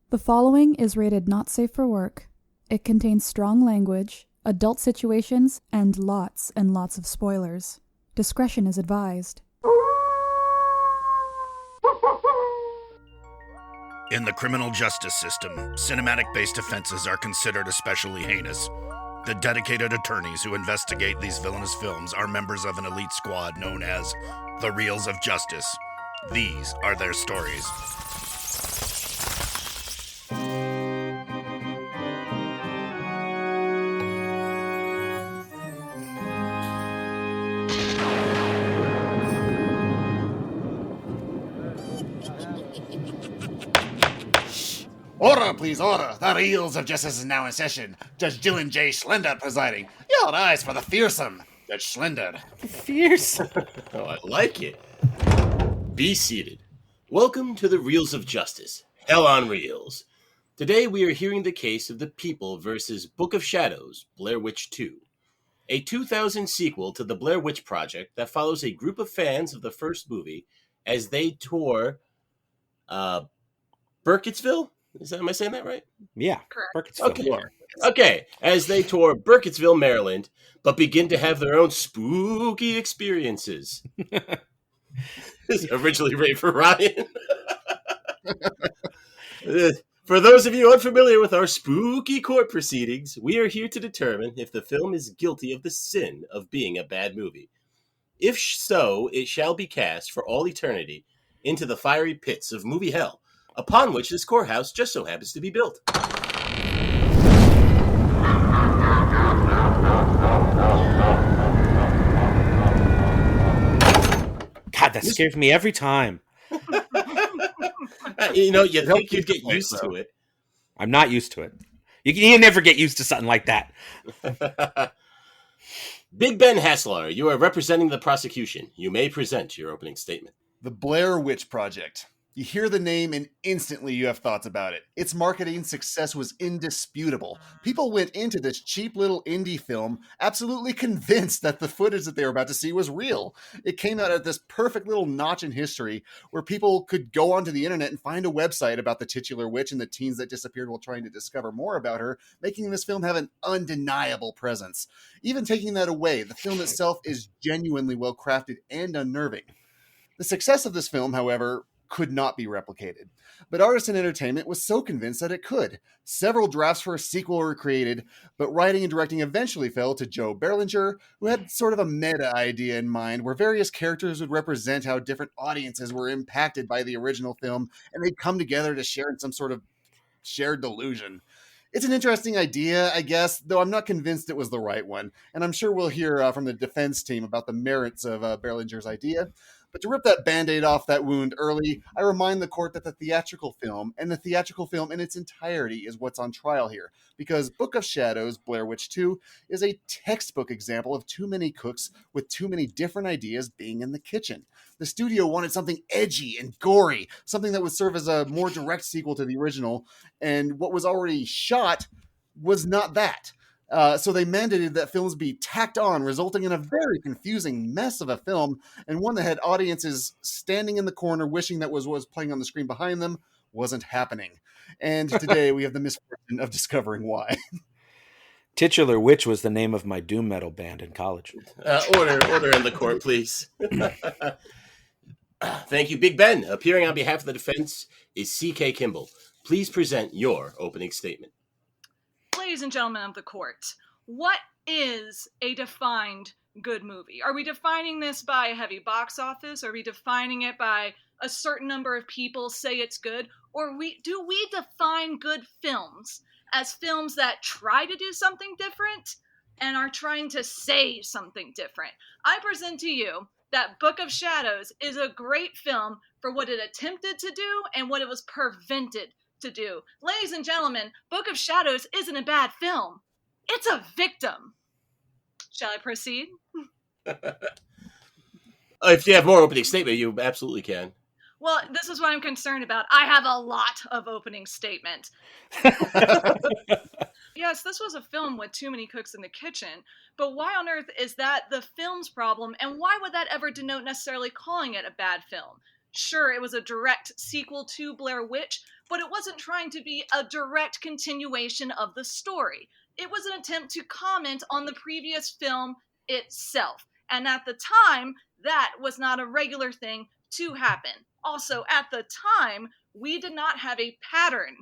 The following is rated not safe for work. It contains strong language, adult situations, and lots of spoilers. Discretion is advised. In the criminal justice system, cinematic-based offenses are considered especially heinous. The dedicated attorneys who investigate these villainous films are members of an elite squad known as the Reels of Justice. These are their stories. Order, please, order. The Reels of Justice is now in session. Judge Dylan J. Schlender presiding. Your eyes for the fearsome Judge Schlender. Fearsome. Oh, I like it. Be seated. Welcome to the Reels of Justice. Hell on Reels. Today we are hearing the case of the People versus Book of Shadows, Blair Witch 2. A 2000 sequel to the Blair Witch Project that follows a group of fans of the first movie as they tour Burkittsville? Am I saying that right? Yeah, correct. Burkittsville. Okay, as they tour Burkittsville, Maryland, but begin to have their own spooky experiences. Originally rated for Ryan. For those of you unfamiliar with our spooky court proceedings, we are here to determine if the film is guilty of the sin of being a bad movie. If so, it shall be cast for all eternity into the fiery pits of movie hell, upon which this courthouse just so happens to be built. God, that scares me every time. You'd think you'd get used to it. I'm not used to it. You never get used to something like that. Big Ben Haslar, you are representing the prosecution. You may present your opening statement. The Blair Witch Project. You hear the name and instantly you have thoughts about it. Its marketing success was indisputable. People went into this cheap little indie film absolutely convinced that the footage that they were about to see was real. It came out at this perfect little notch in history where people could go onto the internet and find a website about the titular witch and the teens that disappeared while trying to discover more about her, making this film have an undeniable presence. Even taking that away, the film itself is genuinely well crafted and unnerving. The success of this film, however, could not be replicated. But Artisan Entertainment was so convinced that it could. Several drafts for a sequel were created, but writing and directing eventually fell to Joe Berlinger, who had sort of a meta idea in mind where various characters would represent how different audiences were impacted by the original film, and they'd come together to share in some sort of shared delusion. It's an interesting idea, I guess, though I'm not convinced it was the right one, and I'm sure we'll hear from the defense team about the merits of Berlinger's idea. But to rip that Band-Aid off that wound early, I remind the court that the theatrical film in its entirety is what's on trial here, because Book of Shadows, Blair Witch 2, is a textbook example of too many cooks with too many different ideas being in the kitchen. The studio wanted something edgy and gory, something that would serve as a more direct sequel to the original, and what was already shot was not that. So they mandated that films be tacked on, resulting in a very confusing mess of a film, and one that had audiences standing in the corner wishing that was playing on the screen behind them wasn't happening. And today we have the misfortune of discovering why. Titular Witch was the name of my doom metal band in college. Order in the court, please. Thank you, Big Ben. Appearing on behalf of the defense is C.K. Kimball. Please present your opening statement. Ladies and gentlemen of the court, what is a defined good movie? Are we defining this by a heavy box office? Are we defining it by a certain number of people say it's good? Or do we define good films as films that try to do something different and are trying to say something different? I present to you that Book of Shadows is a great film for what it attempted to do and what it was prevented to do. Ladies and gentlemen, Book of Shadows isn't a bad film. It's a victim. Shall I proceed? If you have more opening statement, you absolutely can. Well, this is what I'm concerned about. I have a lot of opening statement. Yes, this was a film with too many cooks in the kitchen, but why on earth is that the film's problem, and why would that ever denote necessarily calling it a bad film? Sure, it was a direct sequel to Blair Witch, but it wasn't trying to be a direct continuation of the story. It was an attempt to comment on the previous film itself. And at the time, that was not a regular thing to happen. Also, at the time, we did not have a pattern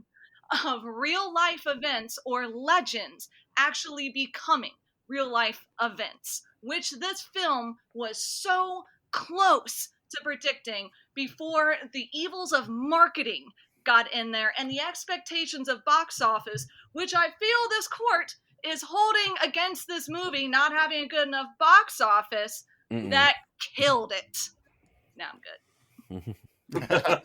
of real life events or legends actually becoming real life events, which this film was so close to predicting before the evils of marketing got in there and the expectations of box office, which I feel this court is holding against this movie not having a good enough box office. That killed it. Now I'm good.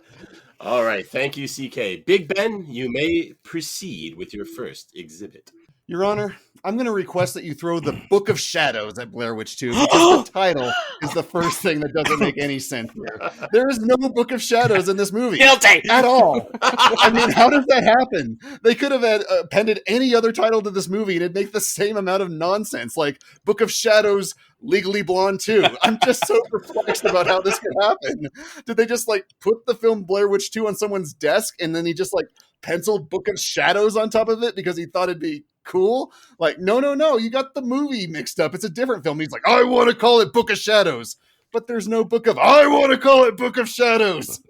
All right. Thank you, CK. Big Ben, you may proceed with your first exhibit. Your Honor, I'm going to request that you throw the Book of Shadows at Blair Witch 2 because the title is the first thing that doesn't make any sense here. There is no Book of Shadows in this movie. Guilty! At all. I mean, how does that happen? They could have appended any other title to this movie and it'd make the same amount of nonsense, like Book of Shadows, Legally Blonde 2. I'm just so perplexed about how this could happen. Did they just put the film Blair Witch 2 on someone's desk and then he just penciled Book of Shadows on top of it because he thought it'd be cool? No, you got the movie mixed up. It's a different film. He's like, I want to call it Book of Shadows, but there's no book of, I want to call it Book of Shadows.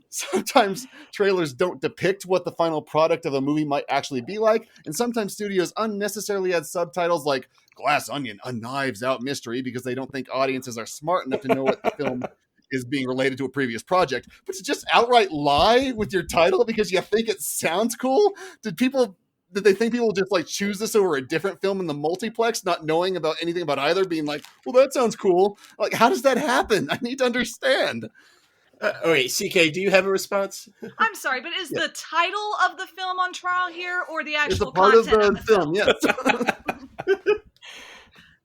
Sometimes trailers don't depict what the final product of a movie might actually be like, and sometimes studios unnecessarily add subtitles like Glass Onion, a knives out mystery, because they don't think audiences are smart enough to know what the film is being related to a previous project. But to just outright lie with your title because you think it sounds cool? Did they think people would just choose this over a different film in the multiplex, not knowing about anything about either, being like, well, that sounds cool. How does that happen? I need to understand. Wait, CK, do you have a response? I'm sorry, but is the title of the film on trial here or the actual it's a part content of the film? Yes.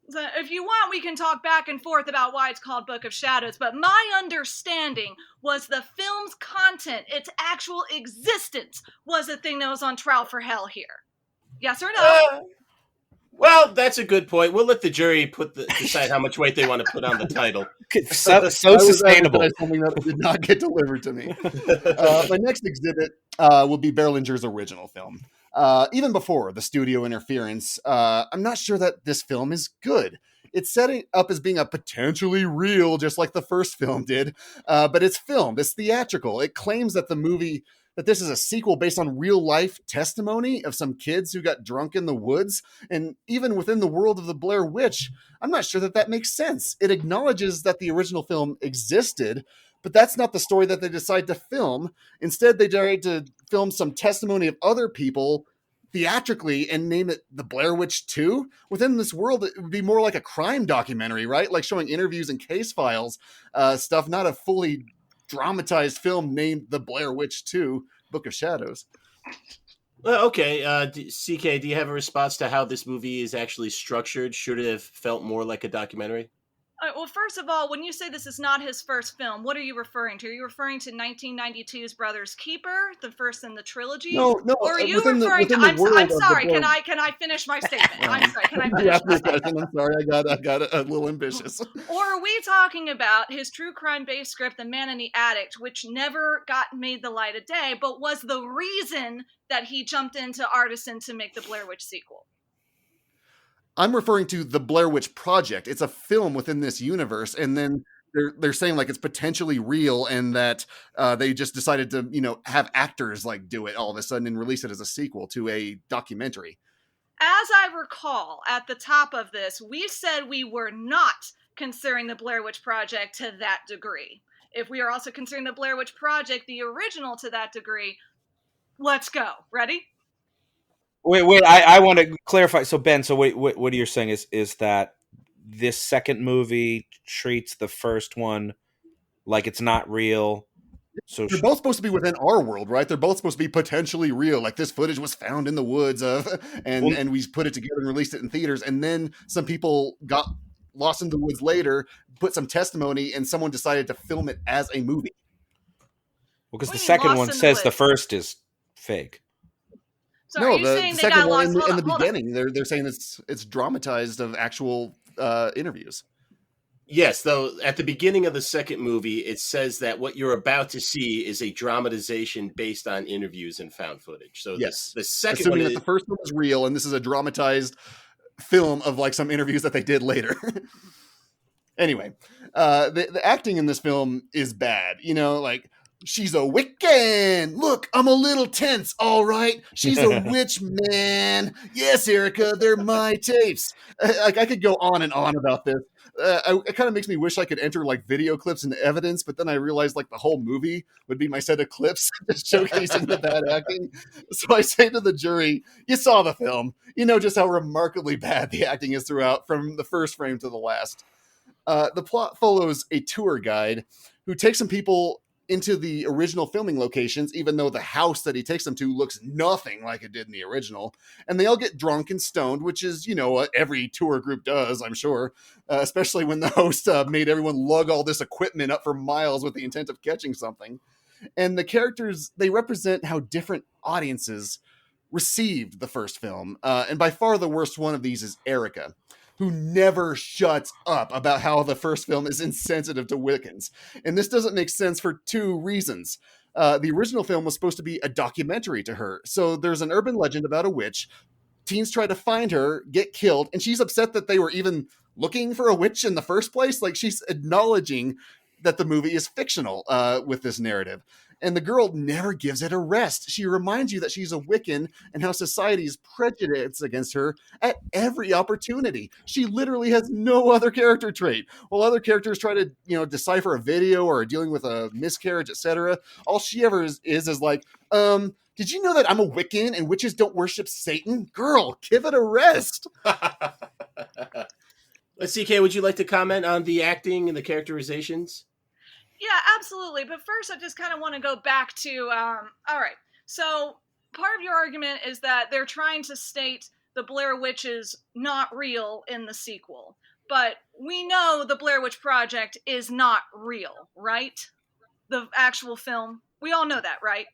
So if you want, we can talk back and forth about why it's called Book of Shadows, but my understanding was the film's content, its actual existence, was the thing that was on trial for hell here. Yes or no? Well, that's a good point. We'll let the jury decide how much weight they want to put on the title. So sustainable. Something that did not get delivered to me. My next exhibit will be Berlinger's original film. Even before the studio interference, I'm not sure that this film is good. It's setting up as being a potentially real, just like the first film did, but it's filmed, it's theatrical. It claims that that this is a sequel based on real life testimony of some kids who got drunk in the woods. And even within the world of the Blair Witch, I'm not sure that makes sense. It acknowledges that the original film existed, but that's not the story that they decide to film. Instead, they decide to film some testimony of other people theatrically and name it The Blair Witch 2. Within this world, it would be more like a crime documentary, right? Like showing interviews and case files stuff, not a fully dramatized film named The Blair Witch 2, Book of Shadows. Well, okay. CK, do you have a response to how this movie is actually structured? Should it have felt more like a documentary? Well, first of all, when you say this is not his first film, what are you referring to? Are you referring to 1992's Brother's Keeper, the first in the trilogy? No. Or are you referring to? I'm sorry. Can I finish my statement? I'm sorry. Can I finish my statement? I'm sorry. I got a little ambitious. Or are we talking about his true crime-based script, The Man in the Attic, which never got made the light of day, but was the reason that he jumped into Artisan to make the Blair Witch sequel? I'm referring to the Blair Witch Project. It's a film within this universe, and then they're saying it's potentially real, and that they just decided to have actors do it all of a sudden and release it as a sequel to a documentary. As I recall, at the top of this, we said we were not considering the Blair Witch Project to that degree. If we are also considering the Blair Witch Project, the original, to that degree, let's go. Ready? Wait, I want to clarify. So, Ben, what you're saying is that this second movie treats the first one like it's not real. So they're both supposed to be within our world, right? They're both supposed to be potentially real. Like, this footage was found in the woods and we put it together and released it in theaters. And then some people got lost in the woods later, put some testimony, and someone decided to film it as a movie. Well, because the second one says the first is fake. So are you saying the they second got one lost? in the beginning, they're saying it's dramatized of actual interviews. Yes, though at the beginning of the second movie, it says that what you're about to see is a dramatization based on interviews and found footage. So Yes. the second Assuming one that is, the first one was real and this is a dramatized film of like some interviews that they did later. Anyway, the acting in this film is bad. You know, like, she's a Wiccan. Look, I'm a little tense. All right. She's a witch, man. Yes, Erica, they're my tapes. Like, I could go on and on about this. It kind of makes me wish I could enter like video clips and evidence, but then I realized like the whole movie would be my set of clips just showcasing the bad acting. So I say to the jury, you saw the film. You know just how remarkably bad the acting is throughout, from the first frame to the last. The plot follows a tour guide who takes some people into the original filming locations, even though the house that he takes them to looks nothing like it did in the original. And they all get drunk and stoned, which is, you know, what every tour group does, I'm sure, especially when the host made everyone lug all this equipment up for miles with the intent of catching something. And the characters, they represent how different audiences received the first film. And by far the worst one of these is Erica, who never shuts up about how the first film is insensitive to Wiccans. And this doesn't make sense for two reasons. The original film was supposed to be a documentary to her. So there's an urban legend about a witch. Teens try to find her, get killed, and she's upset that they were even looking for a witch in the first place. Like, she's acknowledging that the movie is fictional with this narrative. And the girl never gives it a rest. She reminds you that she's a Wiccan and how society is prejudiced against her at every opportunity. She literally has no other character trait. While other characters try to, you know, decipher a video or are dealing with a miscarriage, etc., all she ever is like, did you know that I'm a Wiccan and witches don't worship Satan? Girl, give it a rest. Let's see, Kay, would you like to comment on the acting and the characterizations? Yeah, absolutely. But first, I just kind of want to go back to, all right. So part of your argument is that they're trying to state the Blair Witch is not real in the sequel. But we know the Blair Witch Project is not real, right? The actual film. We all know that, right?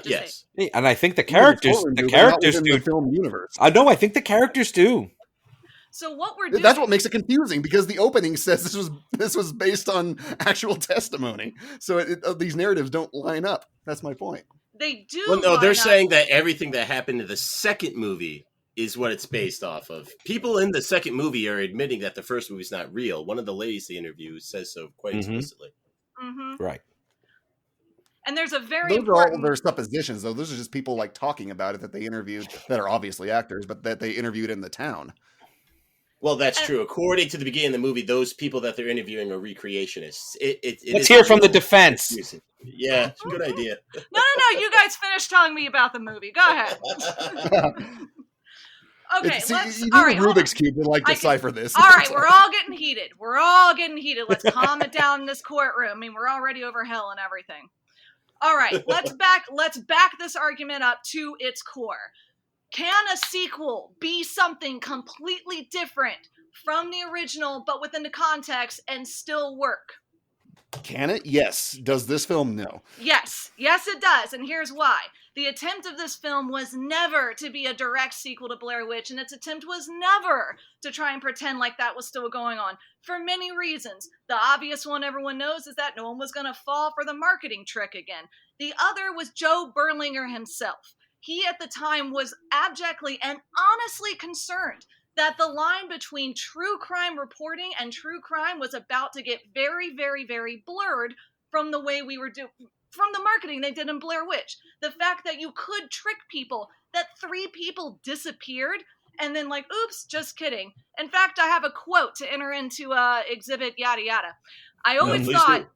Yes. And I think the characters do. The film universe. I know. I think the characters do. So what we're doing... That's what makes it confusing, because the opening says this was based on actual testimony. So these narratives don't line up. That's my point. They do. Well, no, they're saying that everything that happened in the second movie is what it's based off of. People in the second movie are admitting that the first movie is not real. One of the ladies they interview says so quite explicitly. Mm-hmm. Right. And there's a very Those important... are all their suppositions, though. Those are just people like talking about it that they interviewed, that are obviously actors, but that they interviewed in the town. Well, that's true. According to the beginning of the movie, those people that they're interviewing are recreationists. Let's hear from the defense. Yeah, it's a good idea. No. You guys finish telling me about the movie. Go ahead. Okay, let's... You need all right, a Rubik's Cube to decipher this. All right, we're all getting heated. Let's calm it down in this courtroom. I mean, we're already over hell and everything. All right, let's back this argument up to its core. Can a sequel be something completely different from the original, but within the context, and still work? Can it? Yes. Does this film? No. Yes, it does, and here's why. The attempt of this film was never to be a direct sequel to Blair Witch, and its attempt was never to try and pretend like that was still going on, for many reasons. The obvious one everyone knows is that no one was going to fall for the marketing trick again. The other was Joe Berlinger himself. He, at the time, was abjectly and honestly concerned that the line between true crime reporting and true crime was about to get very, very, very blurred from the way we were from the marketing they did in Blair Witch. The fact that you could trick people, that 3 people disappeared, and then like, oops, just kidding. In fact, I have a quote to enter into exhibit yada yada. I always thought,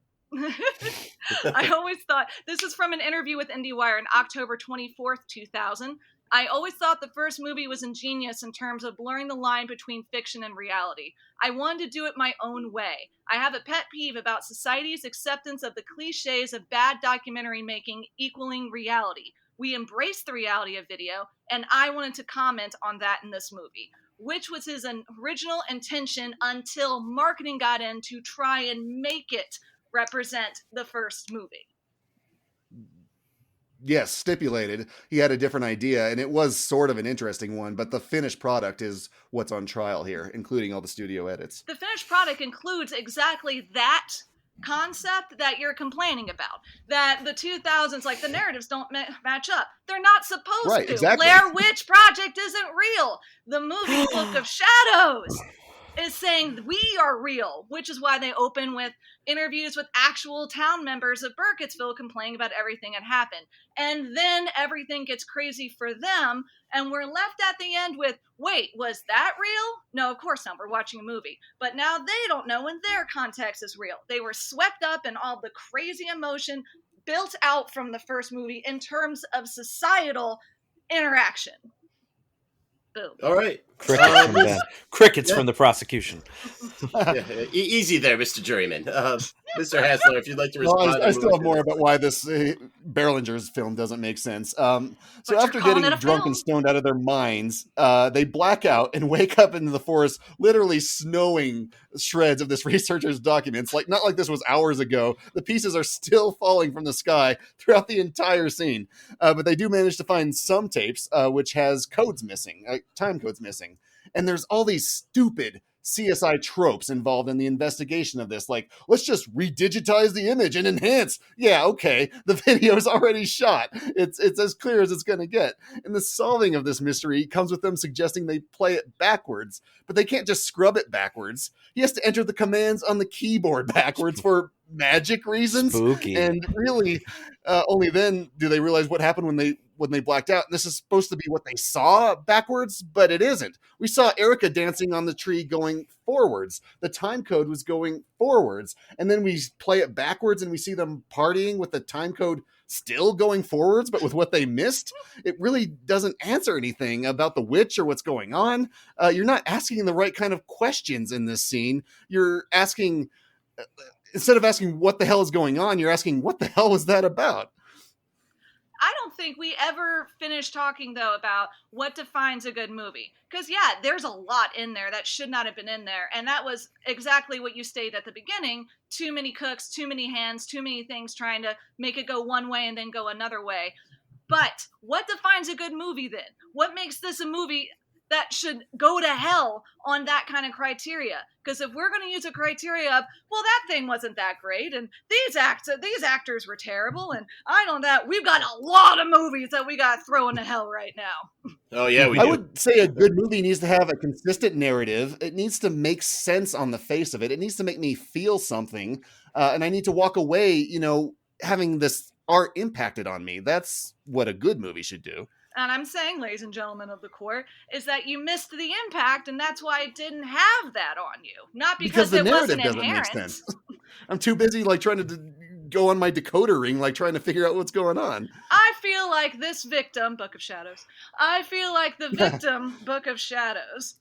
this is from an interview with IndieWire on October 24th, 2000. I always thought the first movie was ingenious in terms of blurring the line between fiction and reality. I wanted to do it my own way. I have a pet peeve about society's acceptance of the cliches of bad documentary making equaling reality. We embrace the reality of video, and I wanted to comment on that in this movie, which was his original intention until marketing got in to try and make it represent the first movie. yes, stipulated he had a different idea, and it was sort of an interesting one, but the finished product is what's on trial here, including all the studio edits. The finished product includes exactly that concept that you're complaining about. That the 2000s, like, the narratives don't match up. They're not supposed to. Exactly. Blair Witch Project isn't real. The movie Book of Shadows is saying we are real, which is why they open with interviews with actual town members of Burkittsville complaining about everything that happened. And then everything gets crazy for them, and we're left at the end with, wait, was that real? No, of course not. We're watching a movie. But now they don't know when their context is real. They were swept up in all the crazy emotion built out from the first movie in terms of societal interaction. Boom. All right. Crickets from the prosecution. Easy there, Mr. Juryman. Mr. Haslar, if you'd like to respond. Well, I still have more about why this Berlinger's film doesn't make sense. So after getting drunk and stoned out of their minds, they black out and wake up into the forest, literally snowing shreds of this researcher's documents. Like, not like this was hours ago. The pieces are still falling from the sky throughout the entire scene. But they do manage to find some tapes, which has codes missing, time codes missing. And there's all these stupid CSI tropes involved in the investigation of this. Like, let's just redigitize the image and enhance. Yeah, okay. The video is already shot. It's as clear as it's going to get. And the solving of this mystery comes with them suggesting they play it backwards, but they can't just scrub it backwards. He has to enter the commands on the keyboard backwards for magic reasons. Spooky. And really, only then do they realize what happened when they blacked out. And this is supposed to be what they saw backwards, but it isn't. We saw Erica dancing on the tree going forwards. The time code was going forwards. And then we play it backwards and we see them partying with the time code still going forwards, but with what they missed. It really doesn't answer anything about the witch or what's going on. You're not asking the right kind of questions in this scene. You're asking, instead of asking what the hell is going on, you're asking what the hell was that about? I don't think we ever finished talking, though, about what defines a good movie. Because, yeah, there's a lot in there that should not have been in there. And that was exactly what you stated at the beginning. Too many cooks, too many hands, too many things trying to make it go one way and then go another way. But what defines a good movie, then? What makes this a movie that should go to hell on that kind of criteria? Because if we're going to use a criteria of, well, that thing wasn't that great, and these actors were terrible, and we've got a lot of movies that we got thrown to hell right now. Oh yeah, we do. I would say a good movie needs to have a consistent narrative. It needs to make sense on the face of it. It needs to make me feel something, and I need to walk away, having this art impacted on me. That's what a good movie should do. And I'm saying, ladies and gentlemen of the court, is that you missed the impact, and that's why it didn't have that on you. Not because the it narrative wasn't doesn't inherent. make sense. I'm too busy trying to go on my decoder ring, trying to figure out what's going on. I feel like this victim, Book of Shadows, the victim, Book of Shadows,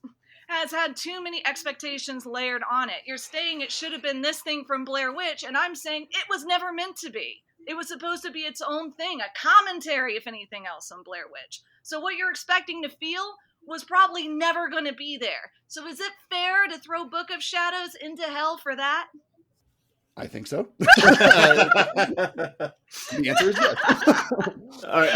has had too many expectations layered on it. You're saying it should have been this thing from Blair Witch, and I'm saying it was never meant to be. It was supposed to be its own thing, a commentary, if anything else, on Blair Witch. So what you're expecting to feel was probably never going to be there. So is it fair to throw Book of Shadows into hell for that? I think so. The answer is yes. All right,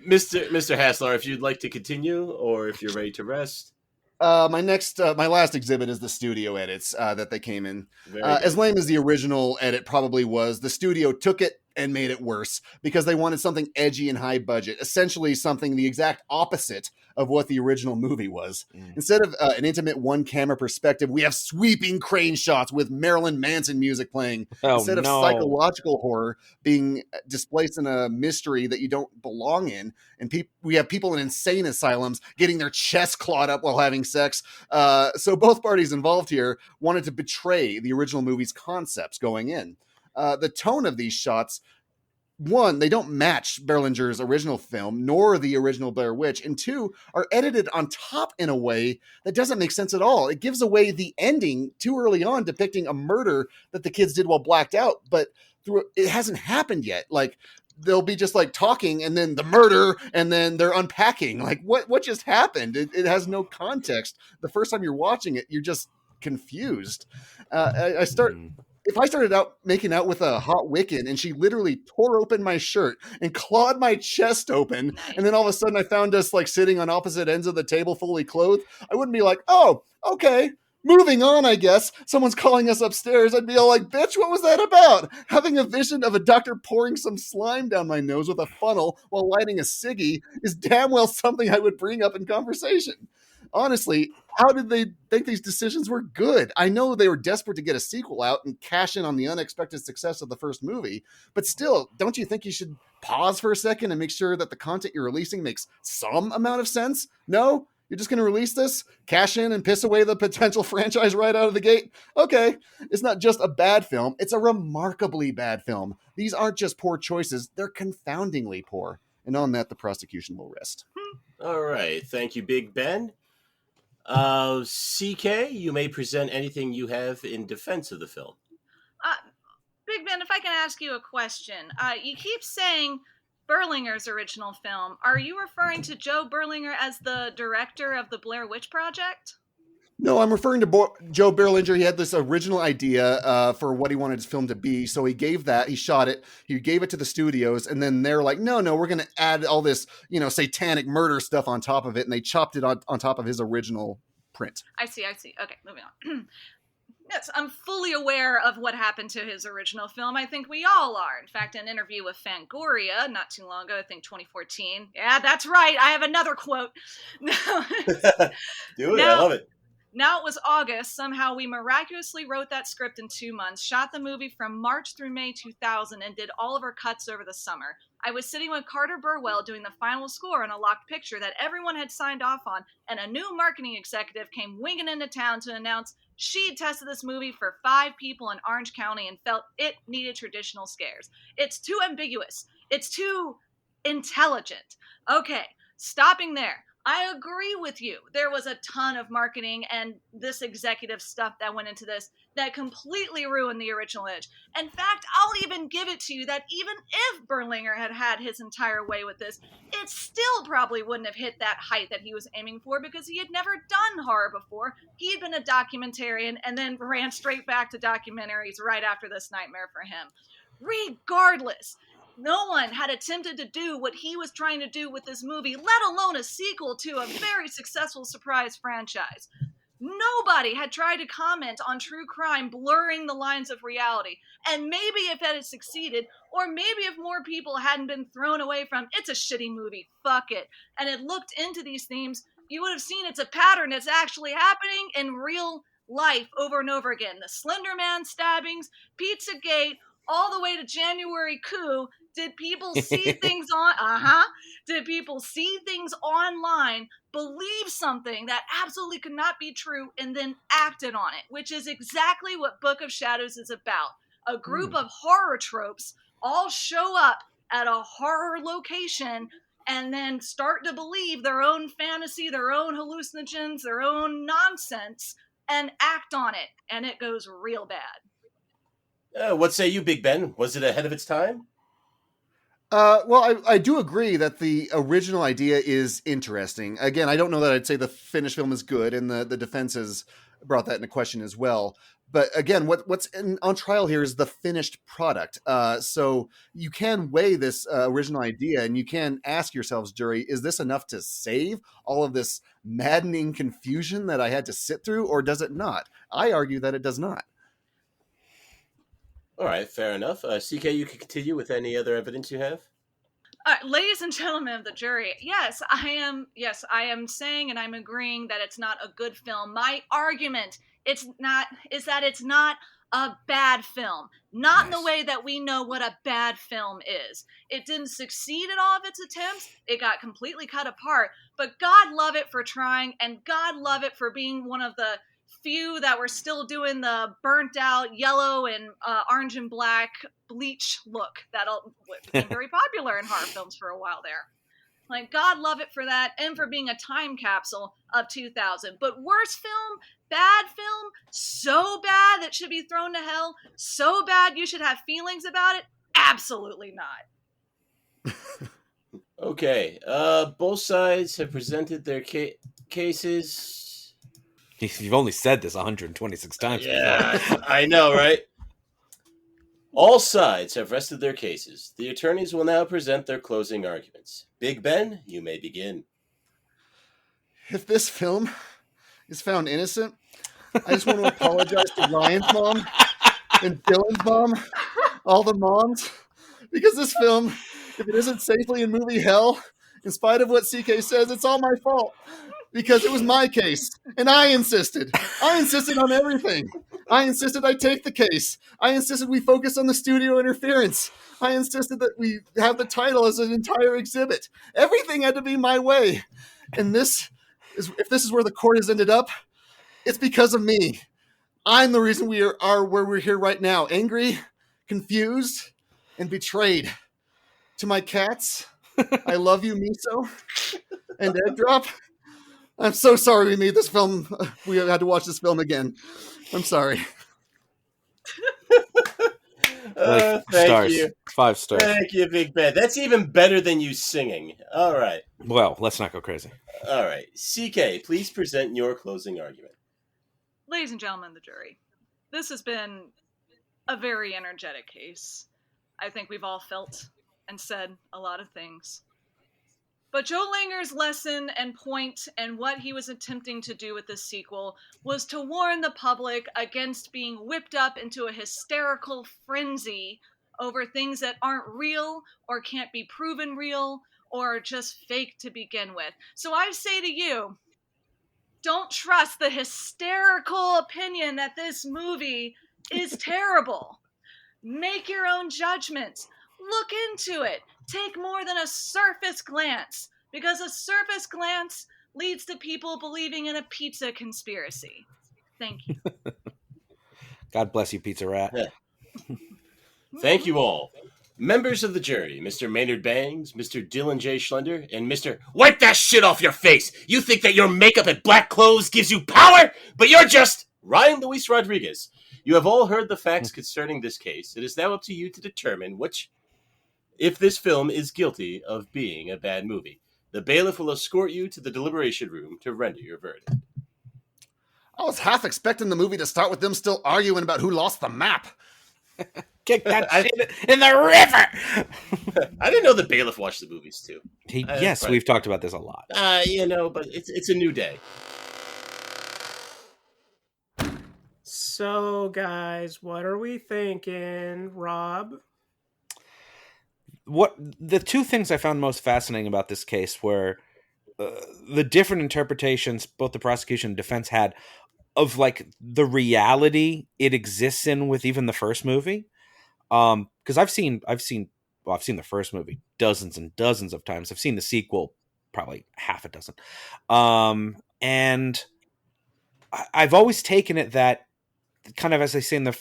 Mr. Haslar, if you'd like to continue, or if you're ready to rest. My last exhibit is the studio edits that they came in. As lame as the original edit probably was, the studio took it and made it worse because they wanted something edgy and high budget, essentially something the exact opposite of what the original movie was. Instead of an intimate one camera perspective, we have sweeping crane shots with Marilyn Manson music playing. Instead of psychological horror being displaced in a mystery that you don't belong in, and we have people in insane asylums getting their chests clawed up while having sex. So both parties involved here wanted to betray the original movie's concepts going in. The tone of these shots, one, they don't match Berlinger's original film, nor the original Blair Witch, and two, are edited on top in a way that doesn't make sense at all. It gives away the ending too early on, depicting a murder that the kids did while blacked out, but it hasn't happened yet. They'll be just talking and then the murder and then they're unpacking. What just happened? It has no context. The first time you're watching it, you're just confused. if I started out making out with a hot Wiccan and she literally tore open my shirt and clawed my chest open, Nice. and then all of a sudden I found us like sitting on opposite ends of the table fully clothed, I wouldn't be like, oh, okay, moving on, I guess. Someone's calling us upstairs. I'd be all like, bitch, what was that about? Having a vision of a doctor pouring some slime down my nose with a funnel while lighting a ciggy is damn well something I would bring up in conversation. Honestly, how did they think these decisions were good? I know they were desperate to get a sequel out and cash in on the unexpected success of the first movie, but still, don't you think you should pause for a second and make sure that the content you're releasing makes some amount of sense? No? You're just going to release this, cash in, and piss away the potential franchise right out of the gate? Okay, it's not just a bad film, it's a remarkably bad film. These aren't just poor choices, they're confoundingly poor. And on that, the prosecution will rest. All right, thank you, Big Ben. CK, you may present anything you have in defense of the film. Big Ben, if I can ask you a question. You keep saying Berlinger's original film. Are you referring to Joe Berlinger as the director of the Blair Witch Project? No, I'm referring to Joe Berlinger. He had this original idea for what he wanted his film to be. So he gave that, he shot it, he gave it to the studios, and then they're like, no, we're going to add all this, satanic murder stuff on top of it. And they chopped it on top of his original print. I see. Okay, moving on. Yes, I'm fully aware of what happened to his original film. I think we all are. In fact, an interview with Fangoria not too long ago, I think 2014. Yeah, that's right. I have another quote. Do it. I love it. Now it was August. Somehow we miraculously wrote that script in 2 months, shot the movie from March through May 2000, and did all of our cuts over the summer. I was sitting with Carter Burwell doing the final score on a locked picture that everyone had signed off on, and a new marketing executive came winging into town to announce she'd tested this movie for 5 people in Orange County and felt it needed traditional scares. It's too ambiguous. It's too intelligent. Okay, stopping there. I agree with you. There was a ton of marketing and this executive stuff that went into this that completely ruined the original edge. In fact, I'll even give it to you that even if Berlinger had had his entire way with this, it still probably wouldn't have hit that height that he was aiming for because he had never done horror before. He'd been a documentarian and then ran straight back to documentaries right after this nightmare for him. Regardless, no one had attempted to do what he was trying to do with this movie, let alone a sequel to a very successful surprise franchise. Nobody had tried to comment on true crime blurring the lines of reality. And maybe if it had succeeded, or maybe if more people hadn't been thrown away from, it's a shitty movie, fuck it, and it looked into these themes, you would have seen it's a pattern that's actually happening in real life over and over again. The Slender Man stabbings, Pizzagate, all the way to January coup. Did people see things Did people see things online, believe something that absolutely could not be true, and then acted on it, which is exactly what Book of Shadows is about. A group of horror tropes all show up at a horror location and then start to believe their own fantasy, their own hallucinogens, their own nonsense, and act on it, and it goes real bad. What say you, Big Ben? Was it ahead of its time? Well, I do agree that the original idea is interesting. Again, I don't know that I'd say the finished film is good, and the defense has brought that into question as well. But again, what's on trial here is the finished product. So you can weigh this original idea, and you can ask yourselves, jury, is this enough to save all of this maddening confusion that I had to sit through, or does it not? I argue that it does not. All right, fair enough. CK, you can continue with any other evidence you have. Ladies and gentlemen of the jury, yes, I am saying and I'm agreeing that it's not a good film. My argument is that it's not a bad film. Not in the way that we know what a bad film is. It didn't succeed in all of its attempts. It got completely cut apart. But God love it for trying, and God love it for being one of the few that were still doing the burnt out yellow and orange and black bleach look that became very popular in horror films for a while there. Like, God love it for that, and for being a time capsule of 2000. But worst film, bad film, so bad that should be thrown to hell, so bad you should have feelings about it? Absolutely not. Okay, both sides have presented their cases. You've only said this 126 times. Yeah, I know, right? All sides have rested their cases. The attorneys will now present their closing arguments. Big Ben, you may begin. If this film is found innocent, I just want to apologize to Ryan's mom and Dylan's mom, all the moms, because this film, if it isn't safely in movie hell, in spite of what CK says, it's all my fault. Because it was my case, and I insisted. I insisted on everything. I insisted I take the case. I insisted we focus on the studio interference. I insisted that we have the title as an entire exhibit. Everything had to be my way. And if this is where the court has ended up, it's because of me. I'm the reason we are where we're here right now. Angry, confused, and betrayed. To my cats, I love you, Miso, and Egg Drop. I'm so sorry we made this film. We had to watch this film again. I'm sorry. Thank you. 5 stars. Thank you, Big Ben. That's even better than you singing. All right. Well, let's not go crazy. All right. CK, please present your closing argument. Ladies and gentlemen of the jury, this has been a very energetic case. I think we've all felt and said a lot of things. But Joe Langer's lesson and point and what he was attempting to do with this sequel was to warn the public against being whipped up into a hysterical frenzy over things that aren't real or can't be proven real or are just fake to begin with. So I say to you, don't trust the hysterical opinion that this movie is terrible. Make your own judgments. Look into it. Take more than a surface glance, because a surface glance leads to people believing in a pizza conspiracy. Thank you. God bless you, Pizza Rat. Thank you all. Members of the jury, Mr. Maynard Bangs, Mr. Dylan J. Schlender, and Mr. Wipe that shit off your face! You think that your makeup and black clothes gives you power? But you're just Ryan Luis Rodriguez. You have all heard the facts concerning this case. It is now up to you to determine if this film is guilty of being a bad movie. The bailiff will escort you to the deliberation room to render your verdict. I was half expecting the movie to start with them still arguing about who lost the map. Kick that shit in the river! I didn't know the bailiff watched the movies too. Yes, we've talked about this a lot. But it's a new day. So, guys, what are we thinking, Rob? What the two things I found most fascinating about this case were the different interpretations both the prosecution and defense had of like the reality it exists in with even the first movie. Because I've seen the first movie dozens and dozens of times. I've seen the sequel probably half a dozen. And I've always taken it that kind of as I say in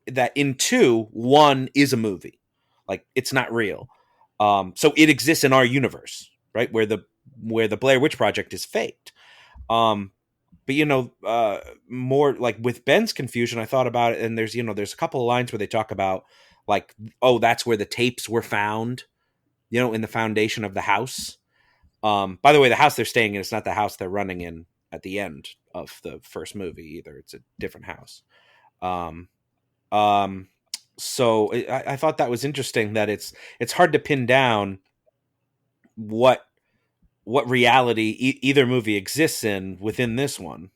that in 2, 1 is a movie. Like it's not real. So it exists in our universe, right? Where the Blair Witch Project is faked. But more like with Ben's confusion, I thought about it, and there's a couple of lines where they talk about like, oh, that's where the tapes were found, in the foundation of the house. By the way, the house they're staying in is not the house they're running in at the end of the first movie either. It's a different house. So I thought that was interesting that it's hard to pin down what reality either movie exists in within this one.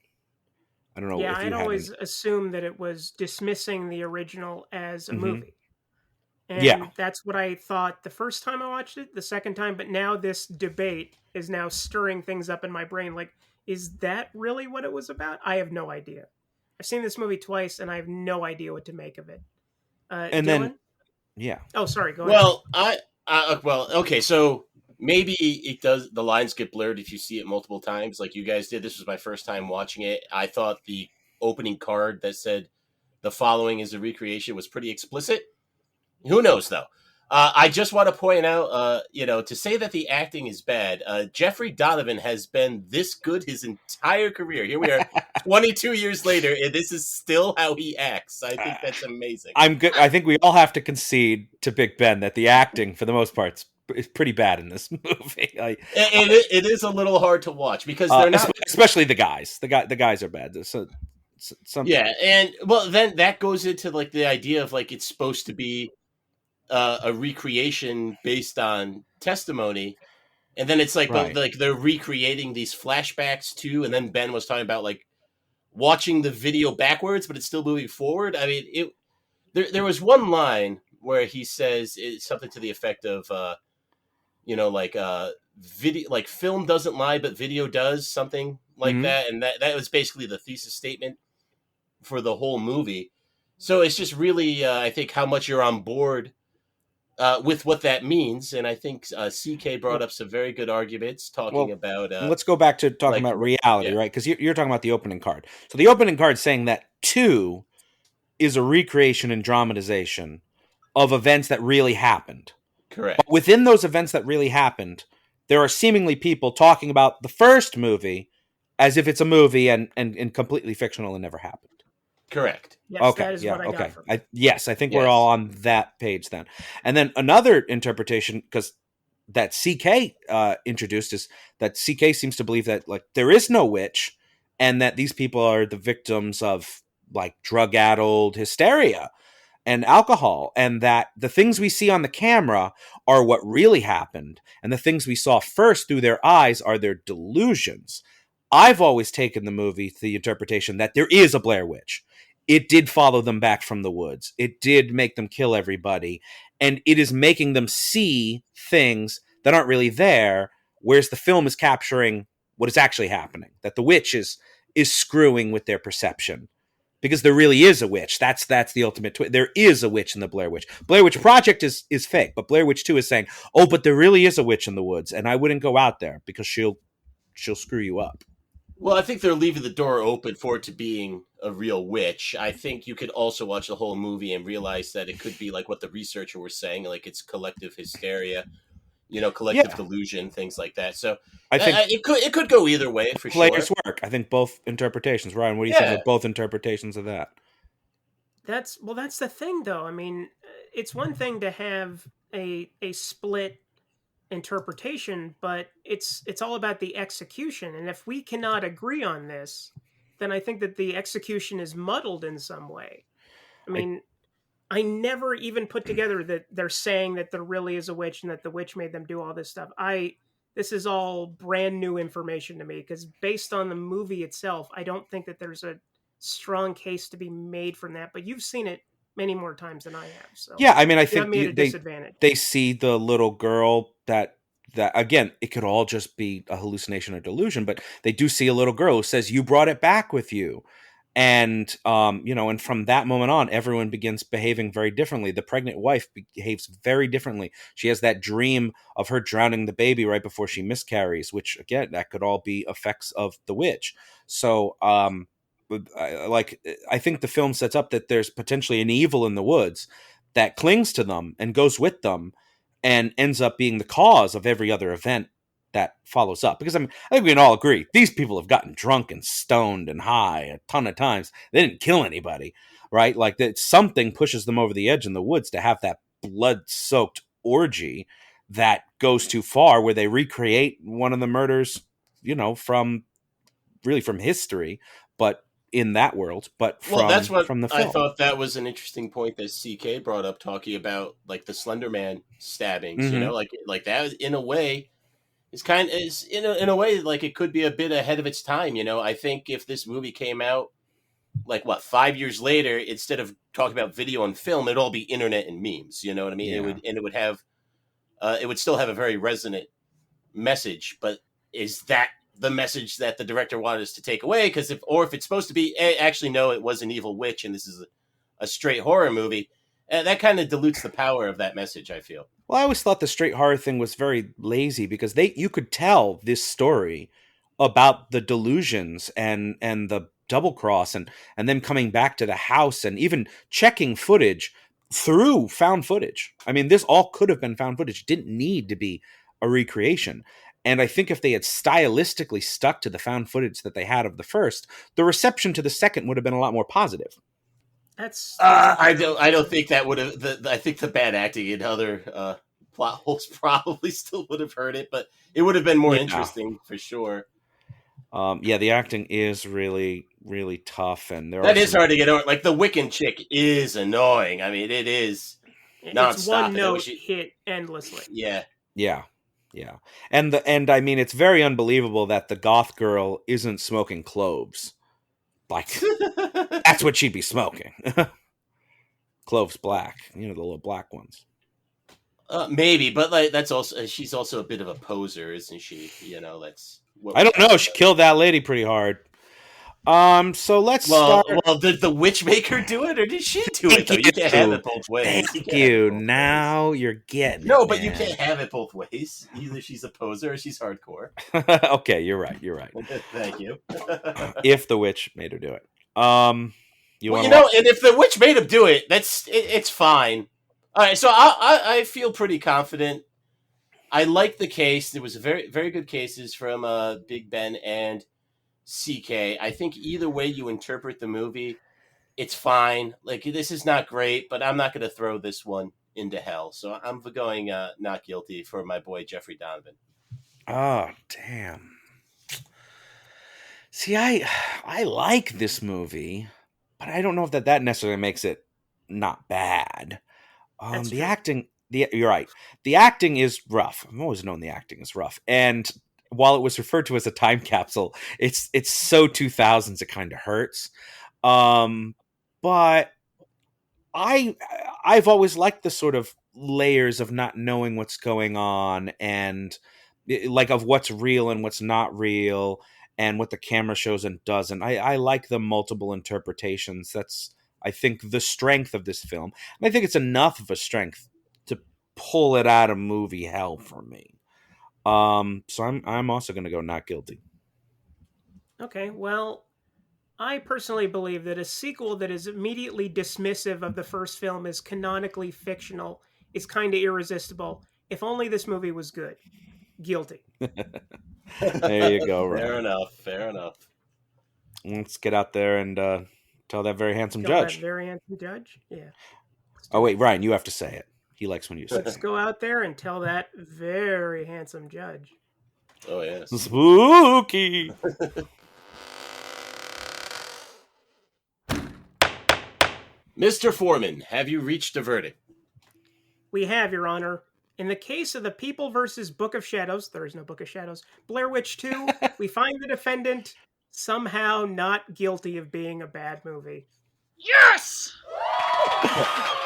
I don't know. Yeah, I'd always assumed that it was dismissing the original as a movie. And that's what I thought the first time I watched it, the second time, but now this debate is now stirring things up in my brain. Like, is that really what it was about? I have no idea. I've seen this movie twice, and I have no idea what to make of it. And Dylan? then, yeah. Oh, sorry. Go ahead. Okay. So maybe it does. The lines get blurred if you see it multiple times, like you guys did. This was my first time watching it. I thought the opening card that said the following is a recreation was pretty explicit. Who knows, though? I just want to point out, to say that the acting is bad, Jeffrey Donovan has been this good his entire career. Here we are 22 years later, and this is still how he acts. I think that's amazing. I'm good. I think we all have to concede to Big Ben that the acting, for the most part, is pretty bad in this movie. It is a little hard to watch because they're not... Especially the guys. The guys are bad. Yeah, and well, then that goes into like the idea of like it's supposed to be a recreation based on testimony, and then it's like, Right. but like they're recreating these flashbacks too, and then Ben was talking about like watching the video backwards, but it's still moving forward. I mean, there was one line where he says something to the effect of, video, like film doesn't lie, but video does, something like that, and that was basically the thesis statement for the whole movie. So it's just really, I think, how much you're on board with what that means, and I think CK brought up some very good arguments talking about. Let's go back to talking about reality, right? Because you're talking about the opening card. So the opening card saying that 2 is a recreation and dramatization of events that really happened. Correct. But within those events that really happened, there are seemingly people talking about the first movie as if it's a movie and completely fictional and never happened. Correct. Yes, okay. That is what I got from it. I think we're all on that page then. And then another interpretation, because that CK introduced, is that CK seems to believe that like there is no witch, and that these people are the victims of like drug-addled hysteria and alcohol, and that the things we see on the camera are what really happened, and the things we saw first through their eyes are their delusions. I've always taken the movie to the interpretation that there is a Blair Witch. It did follow them back from the woods. It did make them kill everybody, and it is making them see things that aren't really there, whereas the film is capturing what is actually happening, that the witch is screwing with their perception. Because there really is a witch. That's the ultimate twist. There is a witch in the Blair Witch. Blair Witch Project is fake, but Blair Witch 2 is saying, oh, but there really is a witch in the woods, and I wouldn't go out there because she'll screw you up. Well, I think they're leaving the door open for it to being a real witch. I think you could also watch the whole movie and realize that it could be like what the researcher was saying, like it's collective hysteria, collective delusion, things like that. So I think it could go either way for players sure. work. I think both interpretations. Ryan, what do you think of both interpretations of that? That's the thing, though. I mean, it's one thing to have a split interpretation, but it's all about the execution. And if we cannot agree on this, then I think that the execution is muddled in some way. I mean, I never even put together that they're saying that there really is a witch and that the witch made them do all this stuff. This is all brand new information to me, because based on the movie itself, I don't think that there's a strong case to be made from that. But you've seen it many more times than I have. So yeah, I mean, I think they see the little girl that again, it could all just be a hallucination or delusion, but they do see a little girl who says, "You brought it back with you." And, and from that moment on, everyone begins behaving very differently. The pregnant wife behaves very differently. She has that dream of her drowning the baby right before she miscarries, which, again, that could all be effects of the witch. So, I think the film sets up that there's potentially an evil in the woods that clings to them and goes with them and ends up being the cause of every other event that follows up. Because I think we can all agree, these people have gotten drunk and stoned and high a ton of times. They didn't kill anybody, right? Like that something pushes them over the edge in the woods to have that blood-soaked orgy that goes too far, where they recreate one of the murders, from history, but in that world, but that's what from the film. I thought that was an interesting point that CK brought up, talking about like the Slender Man stabbings, like that in a way is in a way like it could be a bit ahead of its time. I think if this movie came out like 5 years later, instead of talking about video and film, it'd all be internet and memes. You know what I mean? Yeah. It would still have a very resonant message, but is that the message that the director wanted us to take away? Because if it's supposed to be, actually, no, it was an evil witch and this is a straight horror movie, that kind of dilutes the power of that message, I feel. Well, I always thought the straight horror thing was very lazy, because you could tell this story about the delusions and the double cross and them coming back to the house and even checking footage through found footage. I mean, this all could have been found footage. It didn't need to be a recreation. And I think if they had stylistically stuck to the found footage that they had of the first, the reception to the second would have been a lot more positive. I don't think that would have. I think the bad acting and other plot holes probably still would have hurt it, but it would have been more interesting for sure. Yeah, the acting is really, really tough, and that is hard to get over. Like the Wiccan chick is annoying. I mean, it is nonstop. It's one note hit endlessly. Yeah, and I mean, it's very unbelievable that the goth girl isn't smoking cloves. Like that's what she'd be smoking. Cloves black, the little black ones. Maybe, but like that's also she's also a bit of a poser, isn't she? That's. I don't know. She killed that lady pretty hard. So let's start. Well, did the Witchmaker do it, or did she do it? Though? You can't have it both ways. Thank you. Now you're getting no, but you can't have it both ways. Either she's a poser or she's hardcore. Okay, you're right. Thank you. If the witch made her do it, and if the witch made him do it, it's fine. All right, so I feel pretty confident. I like the case. There was very, very good cases from Big Ben and CK. I think either way you interpret the movie, it's fine. Like, this is not great, but I'm not going to throw this one into hell. So I'm going not guilty for my boy Jeffrey Donovan. Oh, damn. See, I like this movie, but I don't know if that necessarily makes it not bad. The acting, you're right. The acting is rough. I've always known the acting is rough. And while it was referred to as a time capsule, it's so 2000s it kind of hurts. But I've always liked the sort of layers of not knowing what's going on and like of what's real and what's not real and what the camera shows and doesn't. I like the multiple interpretations. That's, I think, the strength of this film. And I think it's enough of a strength to pull it out of movie hell for me. So I'm also going to go not guilty. Okay, well, I personally believe that a sequel that is immediately dismissive of the first film as canonically fictional is kind of irresistible. If only this movie was good. Guilty. There you go, Ryan. Fair enough. Let's get out there and tell that very handsome judge. That very handsome judge? Yeah. Oh, wait, Ryan, you have to say it. He likes when you say it. Let's go out there and tell that very handsome judge. Oh, yes. Spooky. Mr. Foreman, have you reached a verdict? We have, Your Honor. In the case of the People versus Book of Shadows, there is no Book of Shadows, Blair Witch 2, we find the defendant somehow not guilty of being a bad movie. Yes!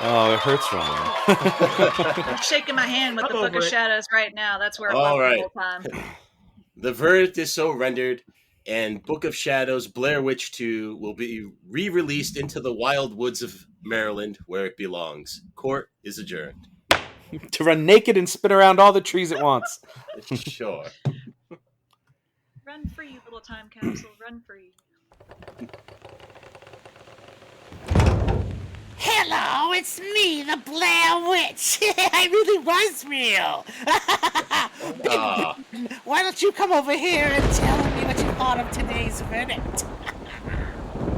Oh, it hurts, Ryan. I'm shaking my hand with the Book of Shadows right now. That's where it was the whole time. The verdict is so rendered, and Book of Shadows, Blair Witch 2 will be re-released into the wild woods of Maryland, where it belongs. Court is adjourned. To run naked and spin around all the trees it wants. Sure. Run free, little time capsule. Run free. Hello, it's me, the Blair Witch. I really was real. Why don't you come over here and tell me what you thought of today's verdict?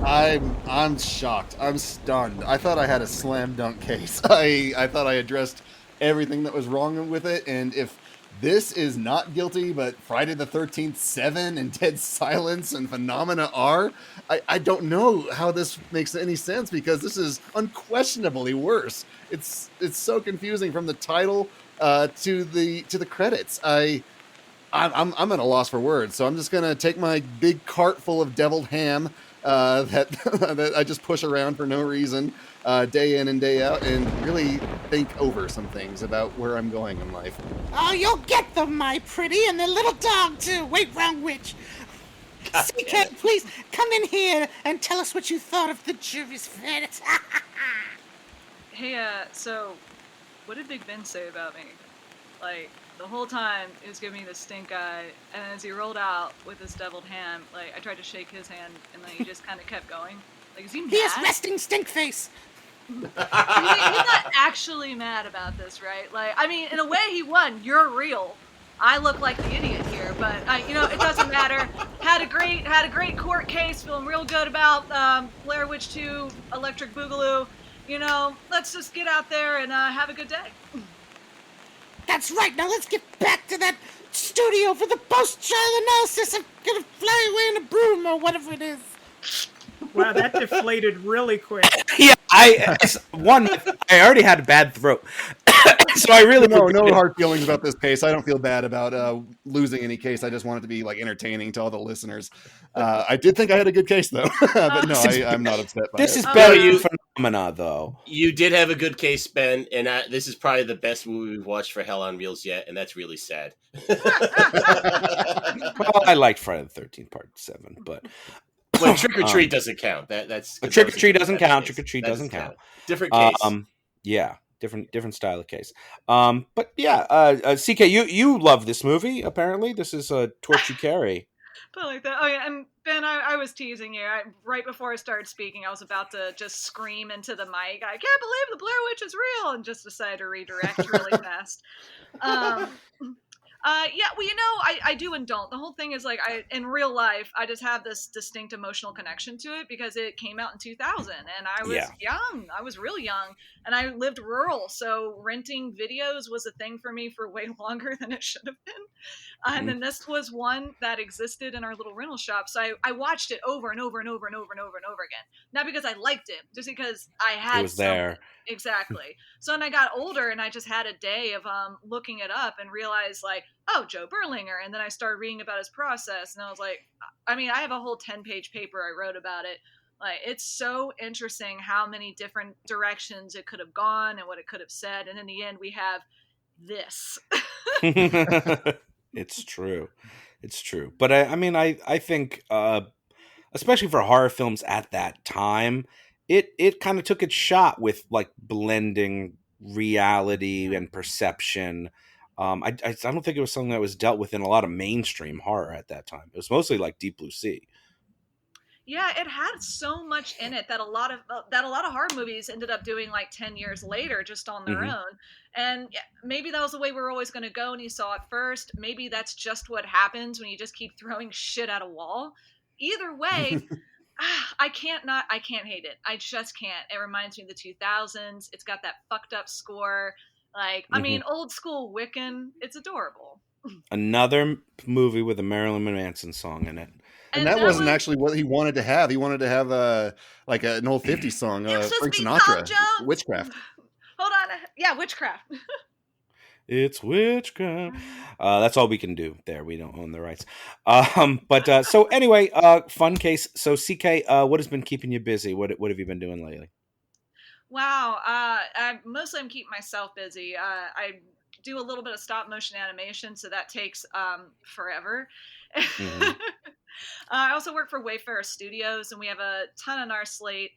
I'm shocked. I'm stunned. I thought I had a slam dunk case. I thought I addressed everything that was wrong with it, and if this is not guilty, but Friday the 13th 7 and Dead Silence and Phenomena are, I don't know how this makes any sense, because this is unquestionably worse. It's so confusing from the title to the credits. I'm at a loss for words, so I'm just gonna take my big cart full of deviled ham that I just push around for no reason, day in and day out, and really think over some things about where I'm going in life. Oh, you'll get them, my pretty, and the little dog, too. Wait, wrong witch. CK, please, come in here and tell us what you thought of the jury's verdict. Hey, so, what did Big Ben say about me? Like, the whole time, he was giving me the stink eye, and as he rolled out with his deviled ham, like, I tried to shake his hand, and then he just kind of kept going. Like, is he mad? He has resting stink face. He's not actually mad about this, right? Like, I mean, in a way, he won. You're real. I look like the idiot here, but it doesn't matter. Had a great court case. Feeling real good about Blair Witch 2, Electric Boogaloo. Let's just get out there and have a good day. That's right. Now let's get back to that studio for the post-trial analysis. I'm gonna fly away in a broom or whatever it is. Wow, that deflated really quick. Yeah, I already had a bad throat, so I really no hard feelings about this case. I don't feel bad about losing any case. I just want it to be like entertaining to all the listeners. I did think I had a good case though, but no, I'm not upset by this it. is better phenomena though. You did have a good case, Ben, and this is probably the best movie we've watched for Hell on Reels yet, and that's really sad. Well, I liked Friday the 13th Part 7, but. Well, Trick or Treat doesn't count. That's Trick or Treat doesn't count. Trick or Treat doesn't count. Different case. Yeah, different style of case. But yeah, CK, you love this movie. Apparently, this is a torch you carry. But like that. Oh yeah, and Ben, I was teasing you. Right before I started speaking, I was about to just scream into the mic, "I can't believe the Blair Witch is real!" and just decided to redirect really fast. Yeah, well, I do and don't. The whole thing is like, in real life, I just have this distinct emotional connection to it because it came out in 2000 and I was young. I was real young and I lived rural. So renting videos was a thing for me for way longer than it should have been. And then this was one that existed in our little rental shop. So I watched it over and over and over and over and over and over again. Not because I liked it, just because I had it was there. Exactly. So when I got older and I just had a day of looking it up and realized like, oh, Joe Berlinger. And then I started reading about his process and I was like, I mean, I have a whole 10-page paper I wrote about it. Like, it's so interesting how many different directions it could have gone and what it could have said. And in the end, we have this. It's true. But I think, especially for horror films at that time, it kind of took its shot with like blending reality and perception. I don't think it was something that was dealt with in a lot of mainstream horror at that time. It was mostly like Deep Blue Sea. Yeah, it had so much in it that a lot of horror movies ended up doing like 10 years later just on their own. And maybe that was the way we were always going to go and you saw it first. Maybe that's just what happens when you just keep throwing shit at a wall. Either way, I can't hate it. I just can't. It reminds me of the 2000s. It's got that fucked up score. Like, I mean, old school Wiccan. It's adorable. Another movie with a Marilyn Manson song in it. And that wasn't actually what he wanted to have. He wanted to have like an old 50s song, Frank Sinatra, Witchcraft. Hold on. Yeah, Witchcraft. It's witchcraft. That's all we can do there. We don't own the rights. But so anyway, fun case. So CK, what has been keeping you busy? What have you been doing lately? Wow. I'm keeping myself busy. I do a little bit of stop motion animation, so that takes forever. I also work for Wayfarer Studios, and we have a ton on our slate.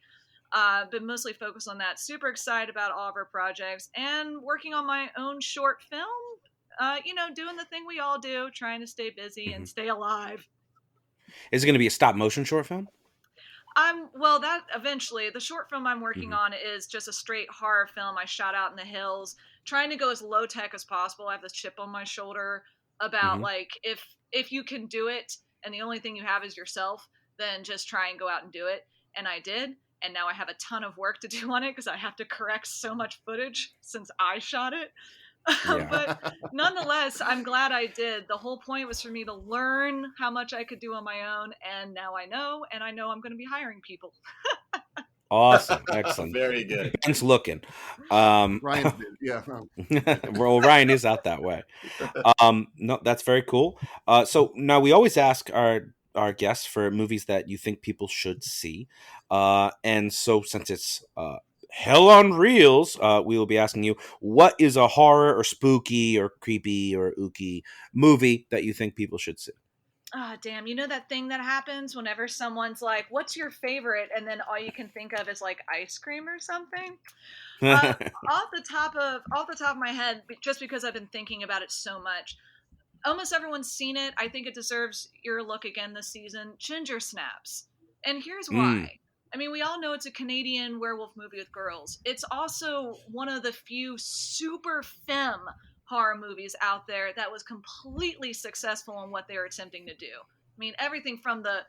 Been mostly focused on that. Super excited about all of our projects and working on my own short film. Doing the thing we all do, trying to stay busy and stay alive. Is it going to be a stop motion short film? Well, that eventually. The short film I'm working on is just a straight horror film I shot out in the hills, trying to go as low tech as possible. I have this chip on my shoulder about like if you can do it and the only thing you have is yourself, then just try and go out and do it. And I did. And now I have a ton of work to do on it because I have to correct so much footage since I shot it. Yeah. But nonetheless, I'm glad I did. The whole point was for me to learn how much I could do on my own. And now I know, and I know I'm going to be hiring people. Awesome. Excellent. Very good. Ben's looking. Ryan's been, yeah. Well, Ryan is out that way. No, that's very cool. So now we always ask our guests for movies that you think people should see. And so since it's Hell on Reels, we will be asking you, what is a horror or spooky or creepy or ooky movie that you think people should see? Oh, damn. You know that thing that happens whenever someone's like, what's your favorite? And then all you can think of is like ice cream or something. Off the top of my head, just because I've been thinking about it so much, almost everyone's seen it. I think it deserves your look again this season. Ginger Snaps. And here's why. I mean, we all know it's a Canadian werewolf movie with girls. It's also one of the few super femme horror movies out there that was completely successful in what they were attempting to do. I mean, everything from the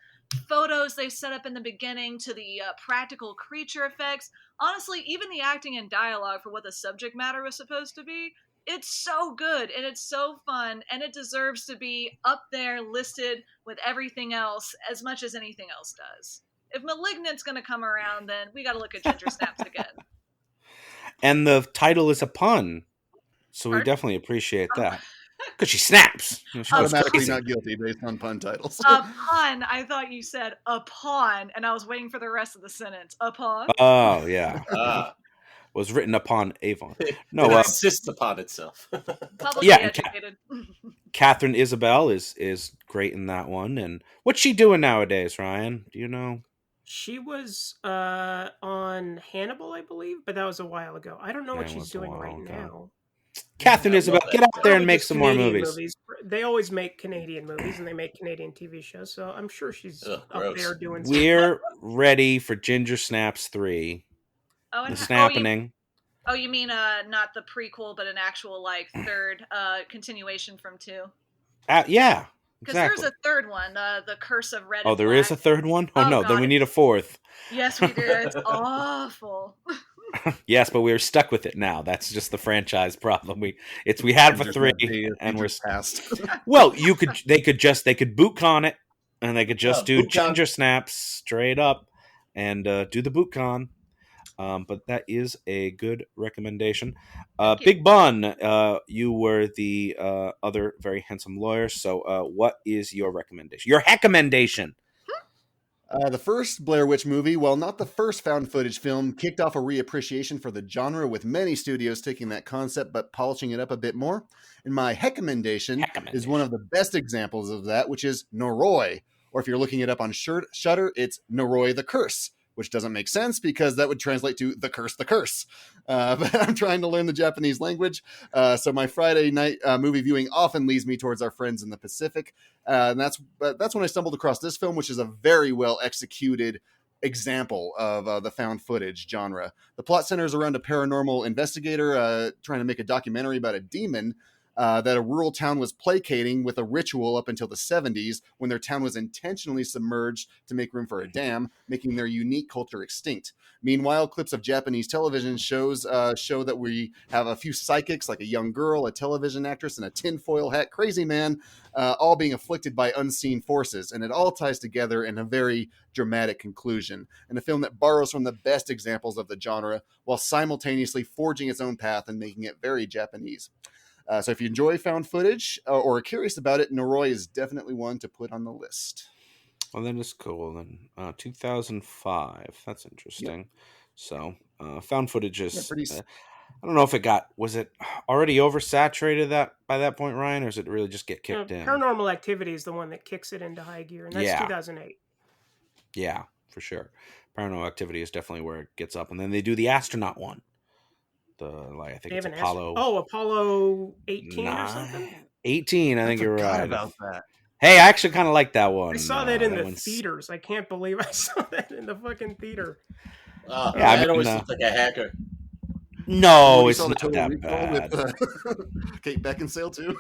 photos they set up in the beginning to the practical creature effects. Honestly, even the acting and dialogue for what the subject matter was supposed to be, It's so good and it's so fun, and it deserves to be up there listed with everything else as much as anything else does. If Malignant's going to come around, then we got to look at Ginger Snaps again. And the title is a pun, so we definitely appreciate that. Because she snaps. She automatically not guilty based on pun titles. A pun. I thought you said a pawn, and I was waiting for the rest of the sentence. A pawn? Oh, yeah. Was written upon Avon. No, it insists upon itself. Publicly educated. Catherine Isabel is great in that one. And what's she doing nowadays, Ryan? Do you know? She was on Hannibal, I believe, but that was a while ago. I don't know what she's doing right now. Catherine Isabel, get out there and make some more movies. They always make Canadian movies, and they make Canadian TV shows, so I'm sure she's up there doing stuff. We're ready for Ginger Snaps 3. Oh, the snapping. Oh, you mean not the prequel, but an actual third continuation from 2? Yeah. Because there's a third one, the Curse of Red. Oh, there is a third one? Oh no, God, then we need a fourth. Yes, we do. It's awful. Yes, but we're stuck with it now. That's just the franchise problem. We had for 3, and we're past. Well, they could bootcon it, and they could just do Ginger Snaps straight up, and do the bootcon. But that is a good recommendation. Big Bun, you were the other very handsome lawyer. So what is your recommendation? Your heckmendation? The first Blair Witch movie, while not the first found footage film, kicked off a reappreciation for the genre, with many studios taking that concept but polishing it up a bit more. And my heckmendation is one of the best examples of that, which is Noroi. Or if you're looking it up on Shudder, it's Noroi the Curse, which doesn't make sense because that would translate to the curse. But I'm trying to learn the Japanese language. So my Friday night movie viewing often leads me towards our friends in the Pacific. And that's when I stumbled across this film, which is a very well executed example of the found footage genre. The plot centers around a paranormal investigator trying to make a documentary about a demon that a rural town was placating with a ritual up until the 70s, when their town was intentionally submerged to make room for a dam, making their unique culture extinct. Meanwhile, clips of Japanese television shows show that we have a few psychics, like a young girl, a television actress, and a tinfoil hat crazy man, all being afflicted by unseen forces. And it all ties together in a very dramatic conclusion, and a film that borrows from the best examples of the genre while simultaneously forging its own path and making it very Japanese. So if you enjoy found footage or are curious about it, Noroi is definitely one to put on the list. Well, that is cool. Then 2005. That's interesting. Yep. So found footage is... I don't know if was it already oversaturated by that point, Ryan, or is it really just get kicked in? Paranormal Activity is the one that kicks it into high gear, and that's 2008. Yeah, for sure. Paranormal Activity is definitely where it gets up. And then they do the astronaut one. I think it's Apollo. Apollo 18 or something. 18, I think you're right. About that. Hey, I actually kind of like that one. I saw that in the theaters. I can't believe I saw that in the fucking theater. I always look like a hacker. No, it's not that bad. With, Kate Beckinsale too.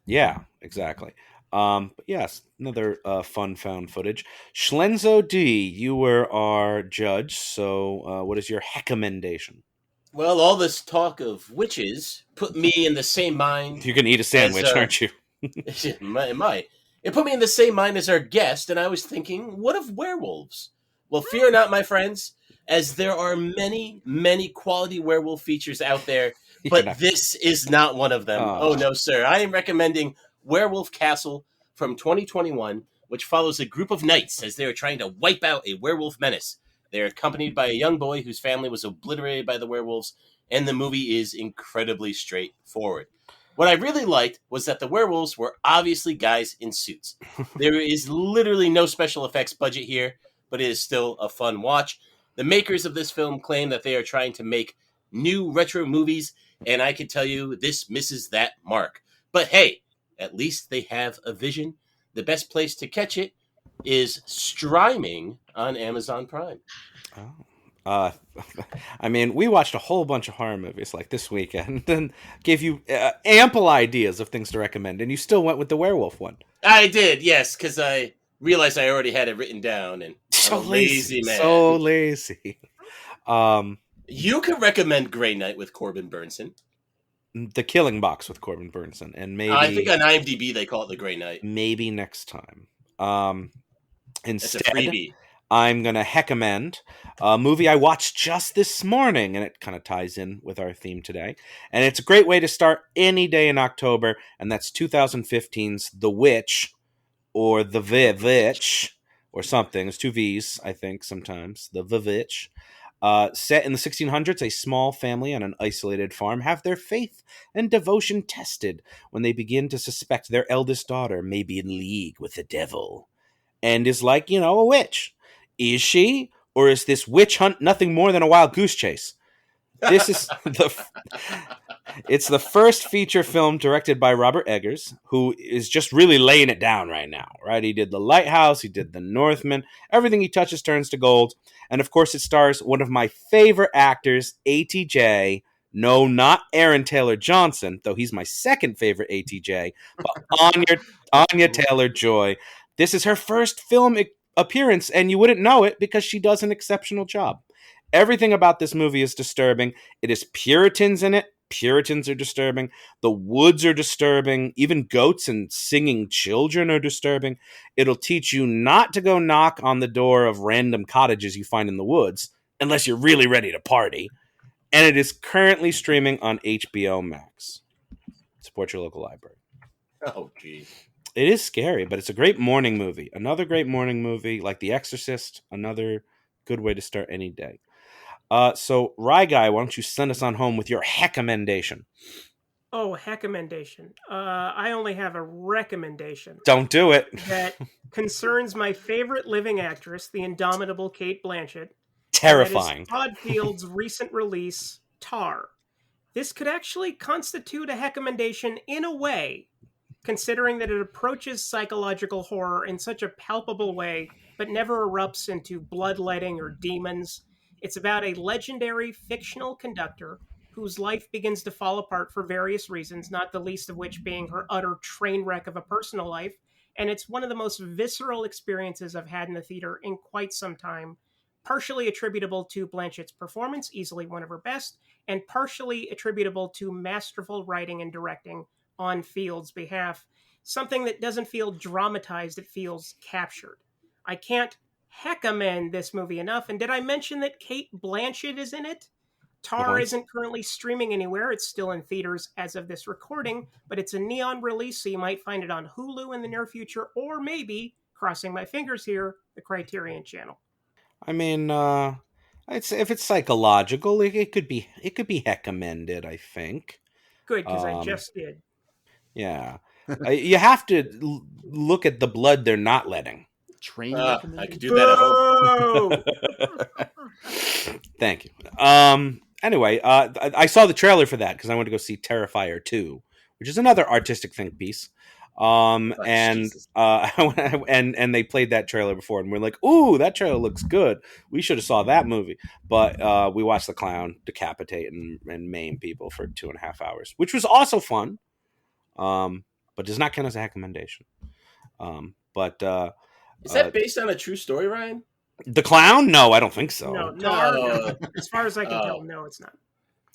Yeah, exactly. But yes, another fun found footage. Schlenzo D, you were our judge. So, what is your heckmendation? Well, all this talk of witches put me in the same mind. You're going to eat a sandwich, aren't you? It might. It put me in the same mind as our guest, and I was thinking, what of werewolves? Well, fear not, my friends, as there are many, many quality werewolf features out there, but this is not one of them. Oh, no, sir. I am recommending Werewolf Castle from 2021, which follows a group of knights as they are trying to wipe out a werewolf menace. They're accompanied by a young boy whose family was obliterated by the werewolves, and the movie is incredibly straightforward. What I really liked was that the werewolves were obviously guys in suits. There is literally no special effects budget here, but it is still a fun watch. The makers of this film claim that they are trying to make new retro movies, and I can tell you this misses that mark. But hey, at least they have a vision. The best place to catch it is streaming on Amazon Prime. I mean, we watched a whole bunch of horror movies like this weekend and gave you ample ideas of things to recommend, and you still went with the werewolf one. I did, yes, because I realized I already had it written down, and so I'm a lazy man. So lazy. You can recommend Grey Knight with Corbin Burnson. The Killing Box with Corbin Burnson, and maybe I think on IMDb they call it The Grey Knight. Maybe next time. It's a Instead, freebie. I'm going to recommend a movie I watched just this morning, and it kind of ties in with our theme today. And it's a great way to start any day in October, and that's 2015's The Witch, or The Vivitch, or something. It's 2 V's, I think, sometimes. The Vivitch. Set in the 1600s, a small family on an isolated farm have their faith and devotion tested when they begin to suspect their eldest daughter may be in league with the devil and is like, a witch. Is she? Or is this witch hunt nothing more than a wild goose chase? This is it's the first feature film directed by Robert Eggers, who is just really laying it down right now, right? He did The Lighthouse, he did The Northman, everything he touches turns to gold. And of course it stars one of my favorite actors, ATJ. No, not Aaron Taylor Johnson, though he's my second favorite ATJ, but Anya Taylor-Joy. This is her first film appearance, and you wouldn't know it because she does an exceptional job. Everything about this movie is disturbing. It is Puritans in it. Puritans are disturbing. The woods are disturbing. Even goats and singing children are disturbing. It'll teach you not to go knock on the door of random cottages you find in the woods, unless you're really ready to party. And it is currently streaming on HBO Max. Support your local library. Oh, gee. It is scary, but it's a great morning movie. Another great morning movie, like The Exorcist. Another good way to start any day. So, Rye Guy, why don't you send us on home with your recommendation? Oh, recommendation. I only have a recommendation. Don't do it. That concerns my favorite living actress, the indomitable Cate Blanchett. Terrifying. Todd Field's recent release, Tar. This could actually constitute a recommendation in a way, considering that it approaches psychological horror in such a palpable way, but never erupts into bloodletting or demons. It's about a legendary fictional conductor whose life begins to fall apart for various reasons, not the least of which being her utter train wreck of a personal life. And it's one of the most visceral experiences I've had in the theater in quite some time, partially attributable to Blanchett's performance, easily one of her best, and partially attributable to masterful writing and directing on Field's behalf. Something that doesn't feel dramatized, it feels captured. I can't recommend this movie enough. And did I mention that Cate Blanchett is in it? Tar isn't currently streaming anywhere. It's still in theaters as of this recording, but it's a neon release, so you might find it on Hulu in the near future, or maybe, crossing my fingers here, the Criterion Channel. I mean, if it's psychological, it could be recommended, I think. Good, because I just did. Yeah. You have to look at the blood they're not letting. Train I could do that at home. Thank you. Anyway, I saw the trailer for that because I went to go see Terrifier 2, which is another artistic think piece. And they played that trailer before, and we're like, "Ooh, that trailer looks good. We should have saw that movie." But we watched the clown decapitate and maim people for 2.5 hours, which was also fun. But does not count as a recommendation. Is that based on a true story, Ryan? The clown? No, I don't think so. No. As far as I can tell, no, it's not.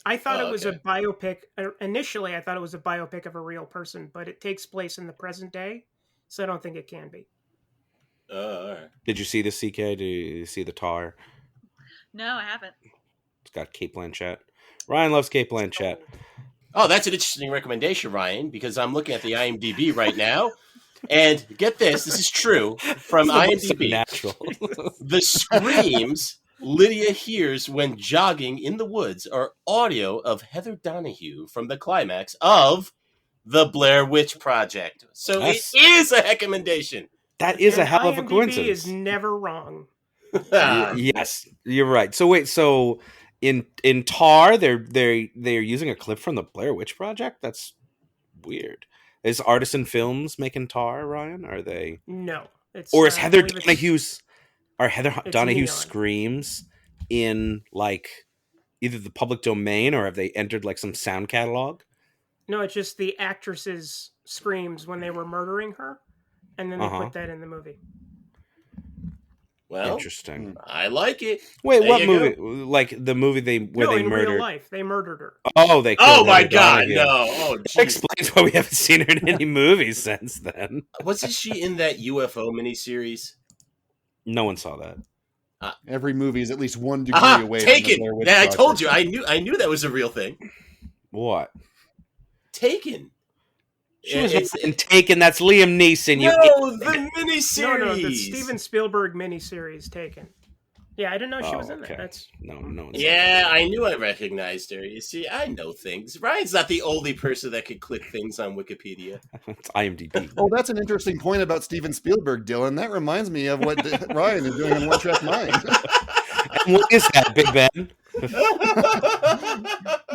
I thought it was a biopic. Initially, I thought it was a biopic of a real person, but it takes place in the present day, so I don't think it can be. All right. Did you see the CK? Did you see the Tar? No, I haven't. It's got Cate Blanchett. Ryan loves Cate Blanchett. Oh, that's an interesting recommendation, Ryan, because I'm looking at the IMDb right now. And get this is true from IMDb. Natural. The screams Lydia hears when jogging in the woods are audio of Heather Donahue from the climax of The Blair Witch Project. So it is a recommendation. That is a hell of a IMDb coincidence. is never wrong. Yes, you're right. So wait, in Tar, they're using a clip from the Blair Witch Project? That's weird. Is Artisan Films making Tar, Ryan? Are they? No. Or is Heather Donahue's Donahue neon. screams in like either the public domain or have they entered like some sound catalog? No, it's just the actress's screams when they were murdering her, and then they put that in the movie. Well, interesting. I like it. Wait, There what you movie? go. Like the movie where they in murdered? real life, they murdered her. Oh, they. Oh killed my her God, dog, no! yeah. Oh, That geez. explains why we haven't seen her in any movies since then. Wasn't she in that UFO miniseries? No one saw that. Every movie is at least one degree away from the Taken. Blair Witch Yeah, I Project. told you. I knew that was a real thing. What? Taken. She was in Taken. That's Liam Neeson. No, the miniseries. No, the Steven Spielberg miniseries Taken. Yeah, I didn't know she was in that. That's no. Yeah, I knew I recognized her. You see, I know things. Ryan's not the only person that could click things on Wikipedia. It's IMDb. Oh, that's an interesting point about Steven Spielberg, Dylan. That reminds me of what Ryan is doing in One Track Mind. And what is that, Big Ben?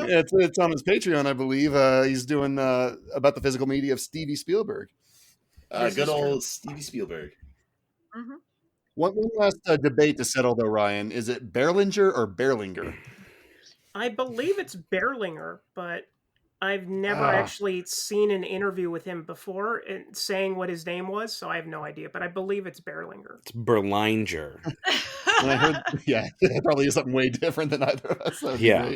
Yeah, it's on his Patreon, I believe. He's doing about the physical media of Stevie Spielberg. Good old Stevie Spielberg. Mm-hmm. One last debate to settle, though, Ryan. Is it Berlinger or Berlinger? I believe it's Berlinger, but I've never actually seen an interview with him before saying what his name was, so I have no idea. But I believe it's Berlinger. It's Berlinger. And I heard, it probably is something way different than either of us. Yeah.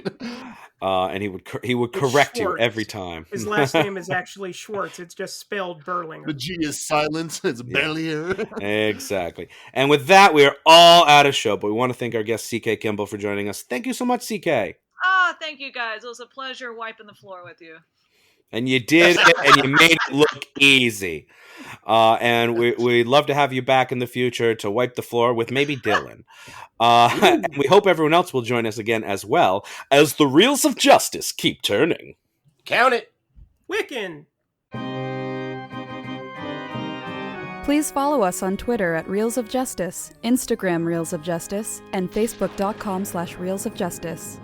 And he would correct you every time. His last name is actually Schwartz. It's just spelled Berlinger. The G is silent. It's Berlier. Exactly. And with that, we are all out of show. But we want to thank our guest, CK Kimball, for joining us. Thank you so much, CK. Thank you guys. It was a pleasure wiping the floor with you. And you did it, and you made it look easy. And we'd love to have you back in the future to wipe the floor with maybe Dylan. And we hope everyone else will join us again as well as the Reels of Justice keep turning. Count it. Wiccan! Please follow us on Twitter at Reels of Justice, Instagram Reels of Justice, and Facebook.com/Reels of Justice.